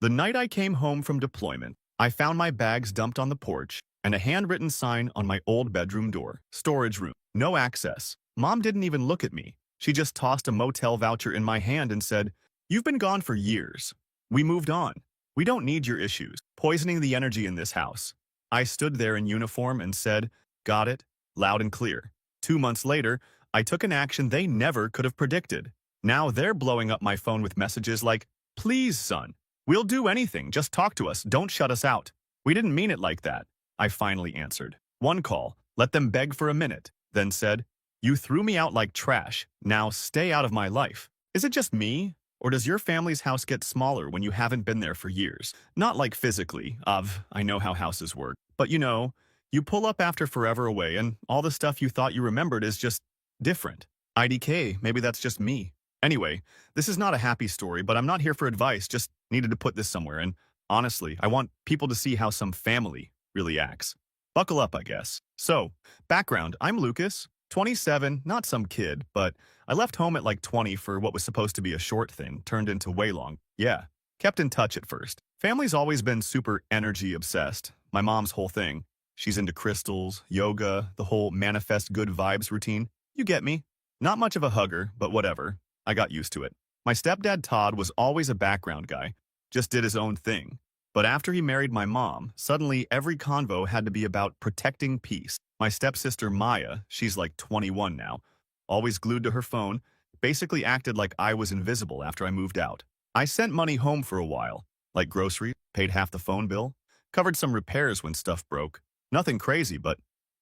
The night I came home from deployment, I found my bags dumped on the porch and a handwritten sign on my old bedroom door. Storage room. No access. Mom didn't even look at me. She just tossed a motel voucher in my hand and said, "You've been gone for years. We moved on. We don't need your issues. Poisoning the energy in this house." I stood there in uniform and said, "Got it," loud and clear. 2 months later, I took an action they never could have predicted. Now they're blowing up my phone with messages like, "Please, son. We'll do anything. Just talk to us. Don't shut us out." "We didn't mean it like that," I finally answered. One call, let them beg for a minute, then said, "You threw me out like trash. Now stay out of my life." Is it just me? Or does your family's house get smaller when you haven't been there for years? Not like physically, I know how houses work. But you pull up after forever away and all the stuff you thought you remembered is just different. IDK, maybe that's just me. Anyway, this is not a happy story, but I'm not here for advice, just needed to put this somewhere. And honestly, I want people to see how some family really acts. Buckle up, I guess. So, background, I'm Lucas, 27, not some kid, but I left home at like 20 for what was supposed to be a short thing, turned into way long. Yeah, kept in touch at first. Family's always been super energy obsessed. My mom's whole thing. She's into crystals, yoga, the whole manifest good vibes routine. You get me. Not much of a hugger, but whatever. I got used to it. My stepdad Todd was always a background guy, just did his own thing. But after he married my mom, suddenly every convo had to be about protecting peace. My stepsister Maya, she's like 21 now, always glued to her phone, basically acted like I was invisible after I moved out. I sent money home for a while, like groceries, paid half the phone bill, covered some repairs when stuff broke. Nothing crazy, but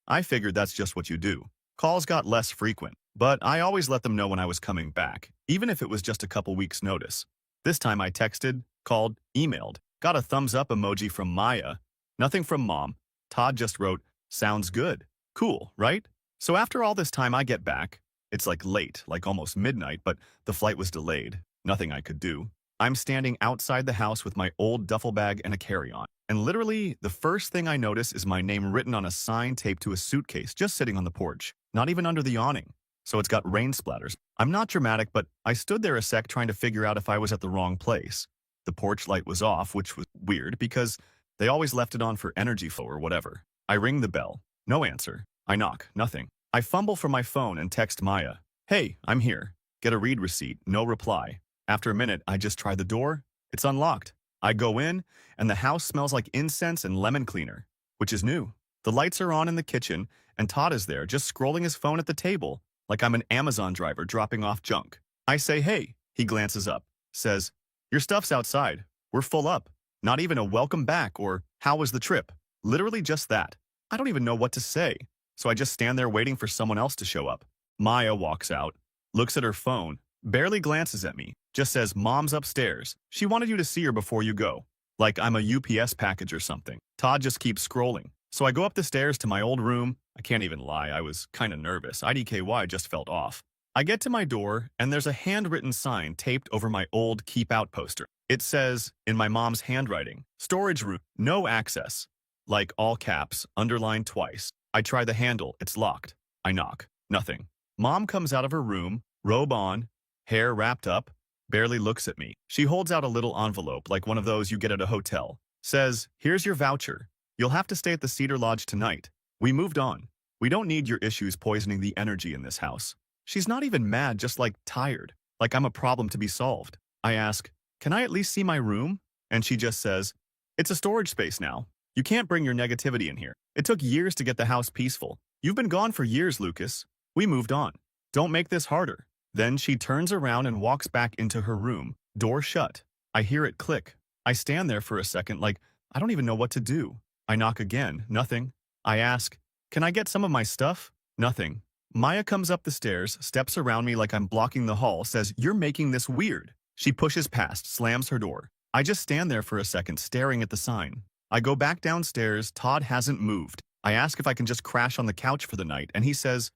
I figured that's just what you do. Calls got less frequent, but I always let them know when I was coming back, even if it was just a couple weeks' notice. This time I texted, called, emailed, got a thumbs up emoji from Maya. Nothing from Mom. Todd just wrote, "Sounds good." Cool, right? So after all this time I get back. It's like late, like almost midnight, but the flight was delayed. Nothing I could do. I'm standing outside the house with my old duffel bag and a carry-on. And literally, the first thing I notice is my name written on a sign taped to a suitcase just sitting on the porch, not even under the awning. So it's got rain splatters. I'm not dramatic, but I stood there a sec trying to figure out if I was at the wrong place. The porch light was off, which was weird because they always left it on for energy flow or whatever. I ring the bell. No answer. I knock. Nothing. I fumble for my phone and text Maya. "Hey, I'm here." Get a read receipt. No reply. After a minute, I just try the door. It's unlocked. I go in, and the house smells like incense and lemon cleaner, which is new. The lights are on in the kitchen, and Todd is there, just scrolling his phone at the table, like I'm an Amazon driver dropping off junk. I say, "Hey." He glances up, says, "Your stuff's outside. We're full up." Not even a welcome back or "How was the trip?" Literally just that. I don't even know what to say, so I just stand there waiting for someone else to show up. Maya walks out, looks at her phone, barely glances at me, just says, "Mom's upstairs. She wanted you to see her before you go." Like I'm a UPS package or something. Todd just keeps scrolling. So I go up the stairs to my old room. I can't even lie, I was kind of nervous. IDKY just felt off. I get to my door, and there's a handwritten sign taped over my old Keep Out poster. It says, in my mom's handwriting, "Storage room, no access." Like all caps, underlined twice. I try the handle, it's locked. I knock. Nothing. Mom comes out of her room, robe on, hair wrapped up, barely looks at me. She holds out a little envelope like one of those you get at a hotel. Says, "Here's your voucher. You'll have to stay at the Cedar Lodge tonight. We moved on. We don't need your issues poisoning the energy in this house." She's not even mad, just like tired, like I'm a problem to be solved. I ask, "Can I at least see my room?" And she just says, "It's a storage space now. You can't bring your negativity in here. It took years to get the house peaceful. You've been gone for years, Lucas. We moved on. Don't make this harder." Then she turns around and walks back into her room, door shut. I hear it click. I stand there for a second like, I don't even know what to do. I knock again. Nothing. I ask, "Can I get some of my stuff?" Nothing. Maya comes up the stairs, steps around me like I'm blocking the hall, says, "You're making this weird." She pushes past, slams her door. I just stand there for a second, staring at the sign. I go back downstairs. Todd hasn't moved. I ask if I can just crash on the couch for the night, and he says,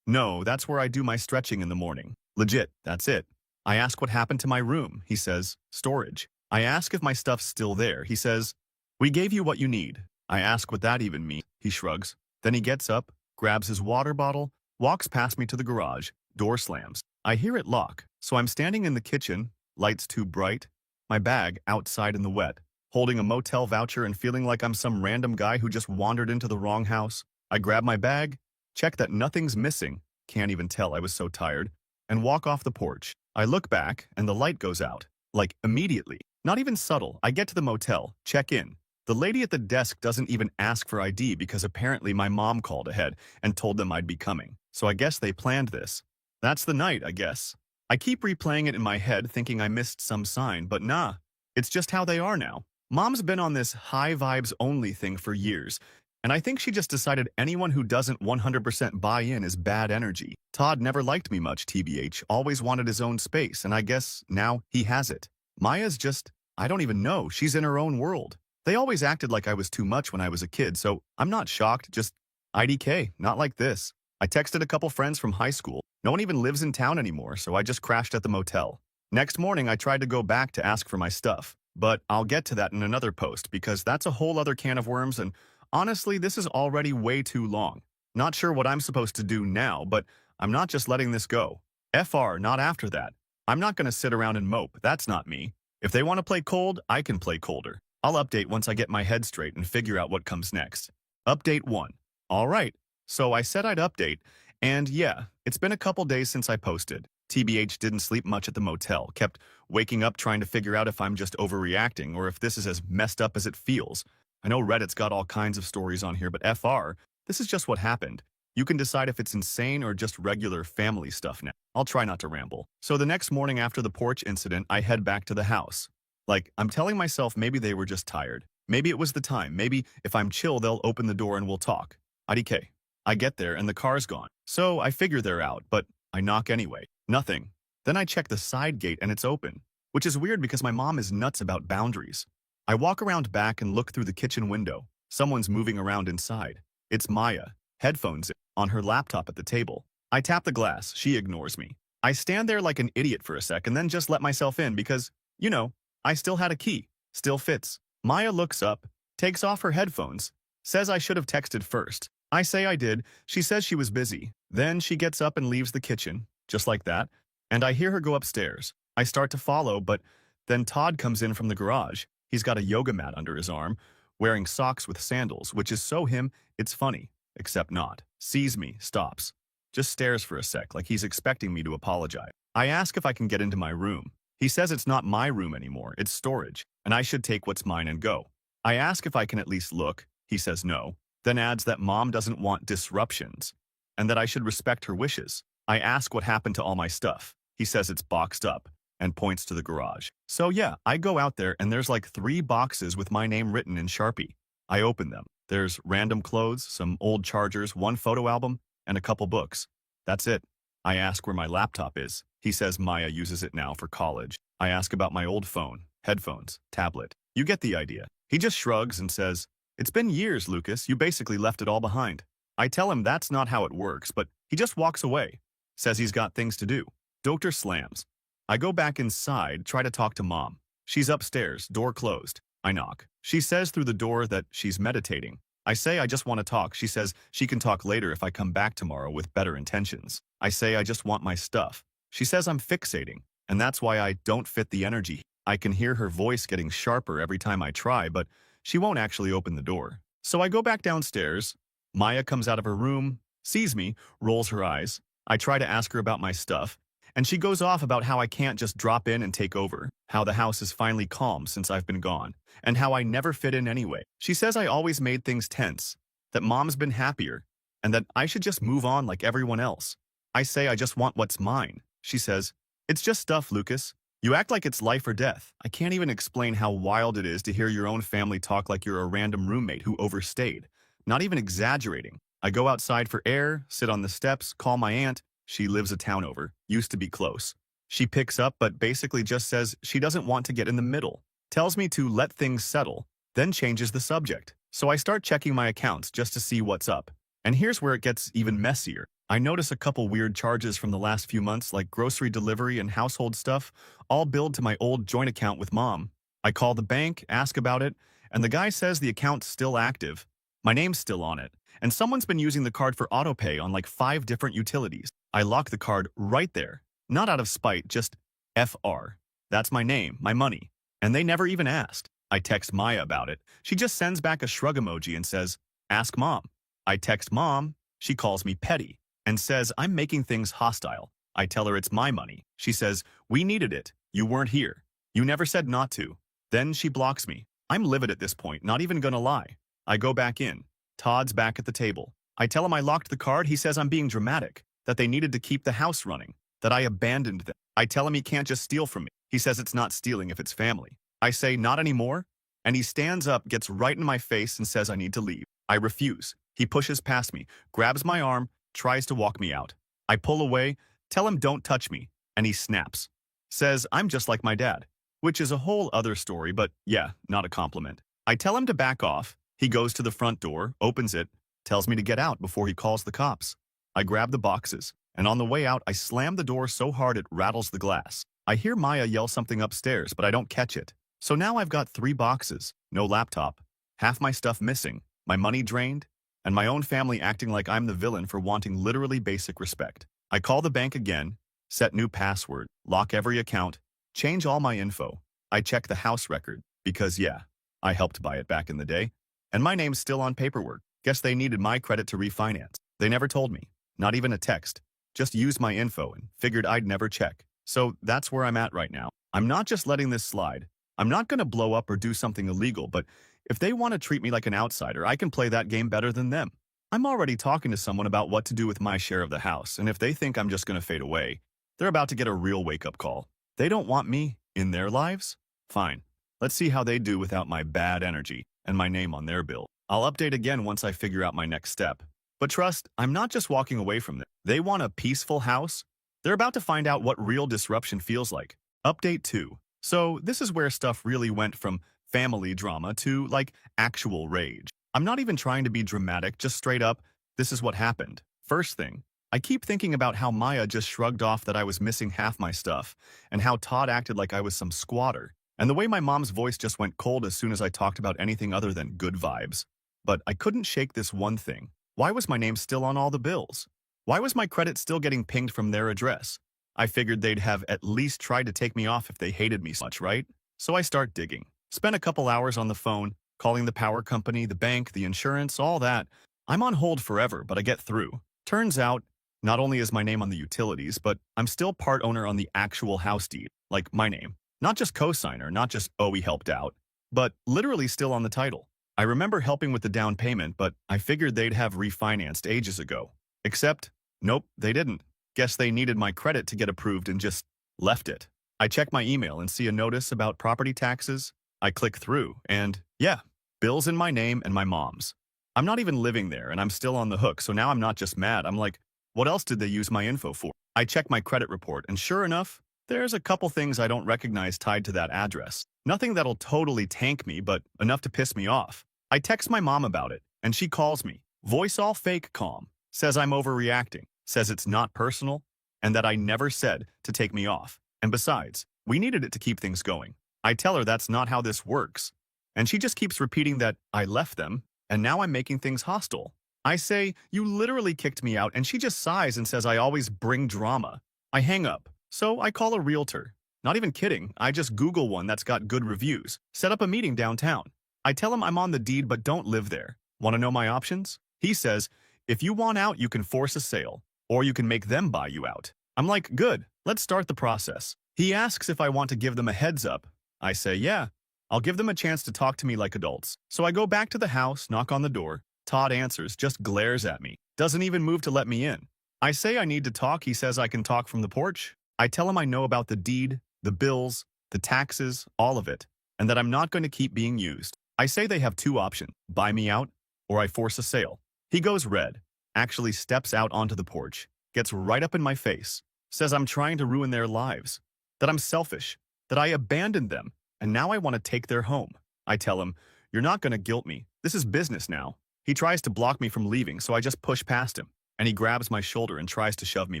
"No, that's where I do my stretching in the morning. Legit, that's it." I ask what happened to my room. He says, "Storage." I ask if my stuff's still there. He says, "We gave you what you need." I ask what that even means. He shrugs. Then he gets up, grabs his water bottle, walks past me to the garage. Door slams. I hear it lock, so I'm standing in the kitchen, lights too bright, my bag outside in the wet, holding a motel voucher and feeling like I'm some random guy who just wandered into the wrong house. I grab my bag, check that nothing's missing, can't even tell I was so tired, and walk off the porch. I look back and the light goes out, like immediately. Not even subtle. I get to the motel, check in. The lady at the desk doesn't even ask for ID because apparently my mom called ahead and told them I'd be coming. So I guess they planned this. That's the night, I guess. I keep replaying it in my head thinking I missed some sign, but nah, it's just how they are now. Mom's been on this high vibes only thing for years, and I think she just decided anyone who doesn't 100% buy in is bad energy. Todd never liked me much, TBH, always wanted his own space, and I guess now he has it. Maya's just, I don't even know, she's in her own world. They always acted like I was too much when I was a kid, so I'm not shocked, just IDK, not like this. I texted a couple friends from high school. No one even lives in town anymore, so I just crashed at the motel. Next morning, I tried to go back to ask for my stuff, but I'll get to that in another post because that's a whole other can of worms, and honestly, this is already way too long. Not sure what I'm supposed to do now, but I'm not just letting this go. FR, not after that. I'm not going to sit around and mope, that's not me. If they want to play cold, I can play colder. I'll update once I get my head straight and figure out what comes next. Update 1. Alright, so I said I'd update, and yeah, it's been a couple days since I posted. TBH didn't sleep much at the motel, kept waking up trying to figure out if I'm just overreacting or if this is as messed up as it feels. I know Reddit's got all kinds of stories on here, but FR, this is just what happened. You can decide if it's insane or just regular family stuff now. I'll try not to ramble. So the next morning after the porch incident, I head back to the house. Like, I'm telling myself maybe they were just tired. Maybe it was the time. Maybe if I'm chill, they'll open the door and we'll talk. IDK. I get there and the car's gone. So I figure they're out, but I knock anyway. Nothing. Then I check the side gate and it's open, which is weird because my mom is nuts about boundaries. I walk around back and look through the kitchen window. Someone's moving around inside. It's Maya, headphones in, on her laptop at the table. I tap the glass. She ignores me. I stand there like an idiot for a sec and then just let myself in because, you know, I still had a key. Still fits. Maya looks up, takes off her headphones, says I should have texted first. I say I did. She says she was busy. Then she gets up and leaves the kitchen, just like that, and I hear her go upstairs. I start to follow, but then Todd comes in from the garage. He's got a yoga mat under his arm, wearing socks with sandals, which is so him, it's funny, except not. Sees me, stops, just stares for a sec like he's expecting me to apologize. I ask if I can get into my room. He says it's not my room anymore, it's storage, and I should take what's mine and go. I ask if I can at least look. He says no, then adds that mom doesn't want disruptions, and that I should respect her wishes. I ask what happened to all my stuff. He says it's boxed up, and points to the garage. So yeah, I go out there and there's like 3 boxes with my name written in Sharpie. I open them. There's random clothes, some old chargers, 1 photo album, and a couple books. That's it. I ask where my laptop is. He says Maya uses it now for college. I ask about my old phone, headphones, tablet. You get the idea. He just shrugs and says, "It's been years, Lucas. You basically left it all behind." I tell him that's not how it works, but he just walks away. Says he's got things to do. Doctor slams. I go back inside, try to talk to mom. She's upstairs, door closed. I knock. She says through the door that she's meditating. I say I just want to talk. She says she can talk later if I come back tomorrow with better intentions. I say I just want my stuff. She says I'm fixating, and that's why I don't fit the energy. I can hear her voice getting sharper every time I try, but she won't actually open the door. So I go back downstairs. Maya comes out of her room, sees me, rolls her eyes. I try to ask her about my stuff, and she goes off about how I can't just drop in and take over, how the house is finally calm since I've been gone, and how I never fit in anyway. She says I always made things tense, that mom's been happier, and that I should just move on like everyone else. I say I just want what's mine. She says, "It's just stuff, Lucas. You act like it's life or death." I can't even explain how wild it is to hear your own family talk like you're a random roommate who overstayed. Not even exaggerating. I go outside for air, sit on the steps, call my aunt. She lives a town over, used to be close. She picks up but basically just says she doesn't want to get in the middle. Tells me to let things settle, then changes the subject. So I start checking my accounts just to see what's up. And here's where it gets even messier. I notice a couple weird charges from the last few months like grocery delivery and household stuff, all billed to my old joint account with mom. I call the bank, ask about it, and the guy says the account's still active. My name's still on it, and someone's been using the card for autopay on like 5 different utilities. I lock the card right there. Not out of spite, just FR. That's my name, my money. and they never even asked. I text Maya about it. She just sends back a shrug emoji and says, "Ask mom." I text mom. She calls me petty and says I'm making things hostile. I tell her it's my money. She says, "We needed it. You weren't here. You never said not to." Then she blocks me. I'm livid at this point, not even gonna lie. I go back in. Todd's back at the table. I tell him I locked the card. He says I'm being dramatic, that they needed to keep the house running, that I abandoned them. I tell him he can't just steal from me. He says it's not stealing if it's family. I say, "Not anymore," and he stands up, gets right in my face, and says I need to leave. I refuse. He pushes past me, grabs my arm, tries to walk me out. I pull away, tell him don't touch me, and he snaps. Says I'm just like my dad, which is a whole other story, but yeah, not a compliment. I tell him to back off. He goes to the front door, opens it, tells me to get out before he calls the cops. I grab the boxes, and on the way out, I slam the door so hard it rattles the glass. I hear Maya yell something upstairs, but I don't catch it. So now I've got 3 boxes, no laptop, half my stuff missing, my money drained, and my own family acting like I'm the villain for wanting literally basic respect. I call the bank again, set new password, lock every account, change all my info. I check the house record, because yeah, I helped buy it back in the day, and my name's still on paperwork. Guess they needed my credit to refinance. They never told me, not even a text, just used my info and figured I'd never check. So that's where I'm at right now. I'm not just letting this slide. I'm not gonna blow up or do something illegal, but if they want to treat me like an outsider, I can play that game better than them. I'm already talking to someone about what to do with my share of the house, and if they think I'm just gonna fade away, they're about to get a real wake-up call. They don't want me in their lives? Fine. Let's see how they do without my bad energy and my name on their bill. I'll update again once I figure out my next step. But trust, I'm not just walking away from them. They want a peaceful house? They're about to find out what real disruption feels like. Update 2. So this is where stuff really went from family drama to, like, actual rage. I'm not even trying to be dramatic, just straight up, this is what happened. First thing, I keep thinking about how Maya just shrugged off that I was missing half my stuff, and how Todd acted like I was some squatter, and the way my mom's voice just went cold as soon as I talked about anything other than good vibes. But I couldn't shake this one thing. Why was my name still on all the bills? Why was my credit still getting pinged from their address? I figured they'd have at least tried to take me off if they hated me so much, right? So I start digging. Spent a couple hours on the phone, calling the power company, the bank, the insurance, all that. I'm on hold forever, but I get through. Turns out, not only is my name on the utilities, but I'm still part owner on the actual house deed, like my name. Not just co-signer, not just, oh, we helped out, but literally still on the title. I remember helping with the down payment, but I figured they'd have refinanced ages ago. Except, nope, they didn't. Guess they needed my credit to get approved and just left it. I check my email and see a notice about property taxes. I click through and, yeah, bills in my name and my mom's. I'm not even living there and I'm still on the hook, so now I'm not just mad. I'm like, what else did they use my info for? I check my credit report and sure enough, there's a couple things I don't recognize tied to that address. Nothing that'll totally tank me, but enough to piss me off. I text my mom about it, and she calls me. Voice all fake calm. Says I'm overreacting. Says it's not personal, and that I never said to take me off. And besides, we needed it to keep things going. I tell her that's not how this works. And she just keeps repeating that I left them, and now I'm making things hostile. I say, you literally kicked me out, and she just sighs and says I always bring drama. I hang up. So I call a realtor. Not even kidding, I just Google one that's got good reviews. Set up a meeting downtown. I tell him I'm on the deed but don't live there. Want to know my options? He says, if you want out, you can force a sale, or you can make them buy you out. I'm like, good, let's start the process. He asks if I want to give them a heads up. I say, yeah, I'll give them a chance to talk to me like adults. So I go back to the house, knock on the door. Todd answers, just glares at me. Doesn't even move to let me in. I say I need to talk. He says I can talk from the porch. I tell him I know about the deed, the bills, the taxes, all of it, and that I'm not going to keep being used. I say they have 2 options, buy me out, or I force a sale. He goes red, actually steps out onto the porch, gets right up in my face, says I'm trying to ruin their lives, that I'm selfish, that I abandoned them, and now I want to take their home. I tell him, you're not going to guilt me. This is business now. He tries to block me from leaving, so I just push past him, and he grabs my shoulder and tries to shove me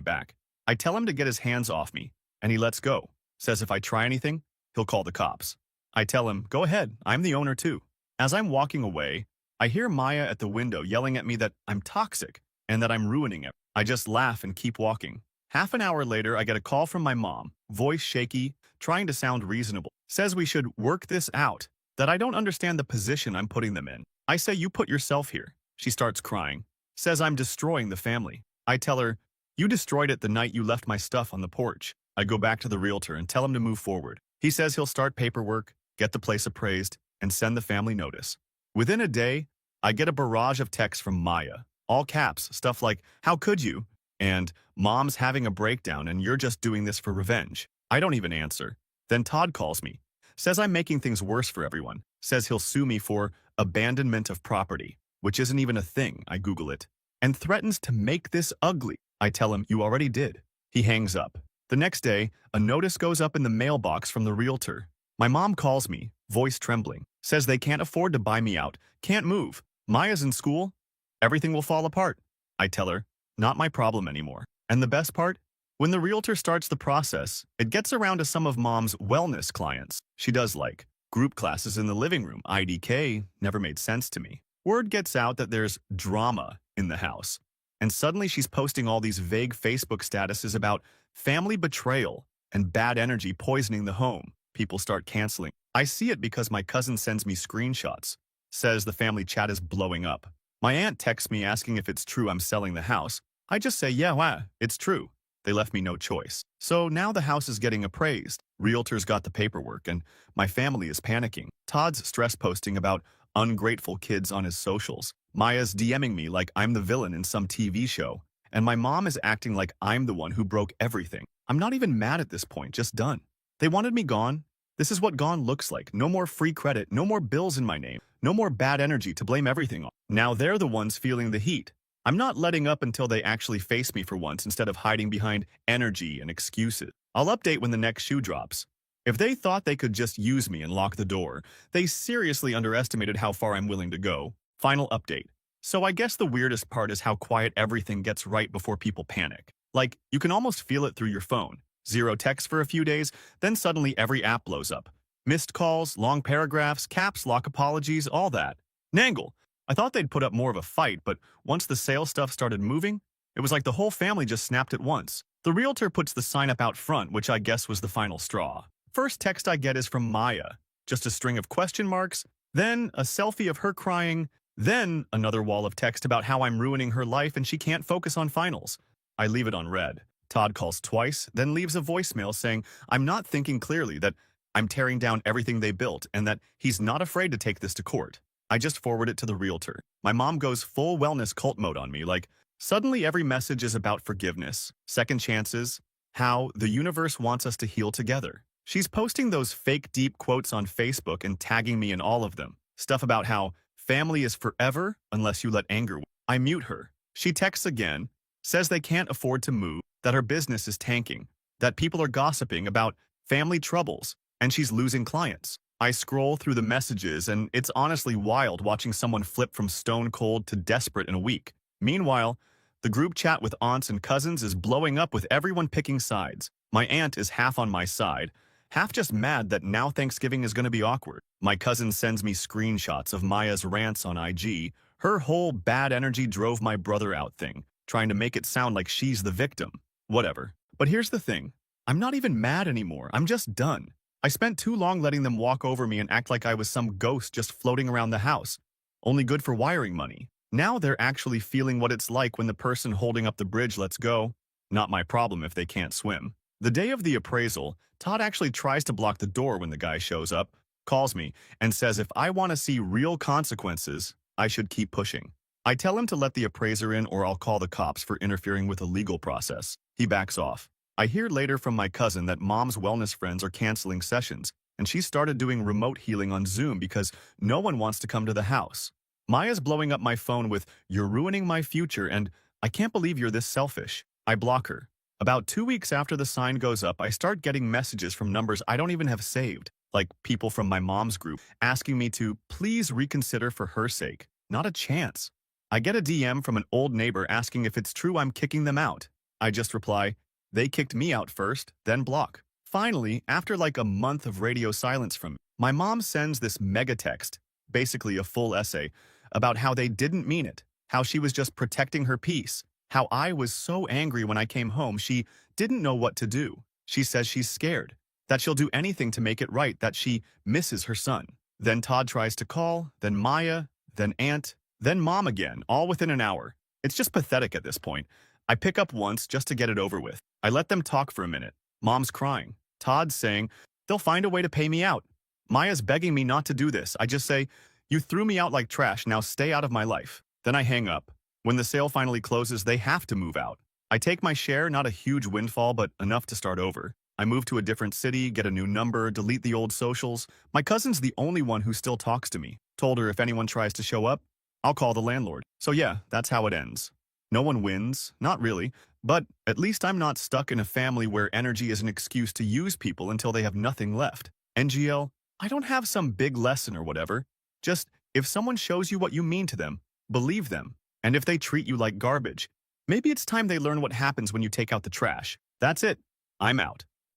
back. I tell him to get his hands off me, and he lets go. Says if I try anything, he'll call the cops. I tell him, go ahead, I'm the owner too. As I'm walking away, I hear Maya at the window yelling at me that I'm toxic and that I'm ruining it. I just laugh and keep walking. Half an hour later, I get a call from my mom, voice shaky, trying to sound reasonable. Says we should work this out, that I don't understand the position I'm putting them in. I say, you put yourself here. She starts crying. Says I'm destroying the family. I tell her, you destroyed it the night you left my stuff on the porch. I go back to the realtor and tell him to move forward. He says he'll start paperwork, get the place appraised, and send the family notice. Within a day, I get a barrage of texts from Maya. All caps, stuff like, how could you? And mom's having a breakdown and you're just doing this for revenge. I don't even answer. Then Todd calls me. Says I'm making things worse for everyone. Says he'll sue me for abandonment of property, which isn't even a thing. I Google it. And threatens to make this ugly. I tell him, you already did. He hangs up. The next day, a notice goes up in the mailbox from the realtor. My mom calls me, voice trembling. Says they can't afford to buy me out. Can't move. Maya's in school. Everything will fall apart. I tell her, not my problem anymore. And the best part? When the realtor starts the process, it gets around to some of mom's wellness clients. She does like group classes in the living room. IDK never made sense to me. Word gets out that there's drama in the house. And suddenly she's posting all these vague Facebook statuses about family betrayal and bad energy poisoning the home. People start canceling. I see it because my cousin sends me screenshots. Says the family chat is blowing up. My aunt texts me asking if it's true I'm selling the house. I just say, yeah, it's true. They left me no choice. So now the house is getting appraised. Realtors got the paperwork, and my family is panicking. Todd's stress posting about ungrateful kids on his socials. Maya's DMing me like I'm the villain in some TV show. And my mom is acting like I'm the one who broke everything. I'm not even mad at this point, just done. They wanted me gone. This is what gone looks like. No more free credit, no more bills in my name, no more bad energy to blame everything on. Now they're the ones feeling the heat. I'm not letting up until they actually face me for once instead of hiding behind energy and excuses. I'll update when the next shoe drops. If they thought they could just use me and lock the door, they seriously underestimated how far I'm willing to go. Final update. So I guess the weirdest part is how quiet everything gets right before people panic. Like, you can almost feel it through your phone. Zero text for a few days, then suddenly every app blows up. Missed calls, long paragraphs, caps lock apologies, all that. Nangle. I thought they'd put up more of a fight, but once the sales stuff started moving, it was like the whole family just snapped at once. The realtor puts the sign up out front, which I guess was the final straw. First text I get is from Maya, just a string of question marks, then a selfie of her crying, then another wall of text about how I'm ruining her life and she can't focus on finals. I leave it on read. Todd calls twice, then leaves a voicemail saying I'm not thinking clearly, that I'm tearing down everything they built, and that he's not afraid to take this to court. I just forward it to the realtor. My mom goes full wellness cult mode on me, like suddenly every message is about forgiveness, second chances, how the universe wants us to heal together. She's posting those fake deep quotes on Facebook and tagging me in all of them. Stuff about how family is forever unless you let anger win. I mute her. She texts again, says they can't afford to move, that her business is tanking, that people are gossiping about family troubles, and she's losing clients. I scroll through the messages, and it's honestly wild watching someone flip from stone cold to desperate in a week. Meanwhile, the group chat with aunts and cousins is blowing up with everyone picking sides. My aunt is half on my side, half just mad that now Thanksgiving is going to be awkward. My cousin sends me screenshots of Maya's rants on IG. Her whole bad energy drove my brother out thing, trying to make it sound like she's the victim. Whatever. But here's the thing. I'm not even mad anymore. I'm just done. I spent too long letting them walk over me and act like I was some ghost just floating around the house, only good for wiring money. Now they're actually feeling what it's like when the person holding up the bridge lets go. Not my problem if they can't swim. The day of the appraisal, Todd actually tries to block the door when the guy shows up, calls me, and says if I want to see real consequences, I should keep pushing. I tell him to let the appraiser in or I'll call the cops for interfering with a legal process. He backs off. I hear later from my cousin that mom's wellness friends are canceling sessions, and she started doing remote healing on Zoom because no one wants to come to the house. Maya's blowing up my phone with, "You're ruining my future," and "I can't believe you're this selfish." I block her. About 2 weeks after the sign goes up, I start getting messages from numbers I don't even have saved, like people from my mom's group, asking me to please reconsider for her sake. Not a chance. I get a DM from an old neighbor asking if it's true I'm kicking them out. I just reply, they kicked me out first, then block. Finally, after like a month of radio silence from me, my mom sends this mega text, basically a full essay, about how they didn't mean it, how she was just protecting her peace, how I was so angry when I came home she didn't know what to do. She says she's scared, that she'll do anything to make it right, that she misses her son. Then Todd tries to call, then Maya, then Aunt, then Mom again, all within an hour. It's just pathetic at this point. I pick up once just to get it over with. I let them talk for a minute. Mom's crying. Todd's saying, they'll find a way to pay me out. Maya's begging me not to do this. I just say, you threw me out like trash, now stay out of my life. Then I hang up. When the sale finally closes, they have to move out. I take my share, not a huge windfall, but enough to start over. I move to a different city, get a new number, delete the old socials. My cousin's the only one who still talks to me. Told her if anyone tries to show up, I'll call the landlord. So yeah, that's how it ends. No one wins, not really, but at least I'm not stuck in a family where energy is an excuse to use people until they have nothing left. NGL, I don't have some big lesson or whatever. Just, if someone shows you what you mean to them, believe them. And if they treat you like garbage, maybe it's time they learn what happens when you take out the trash. That's it. I'm out.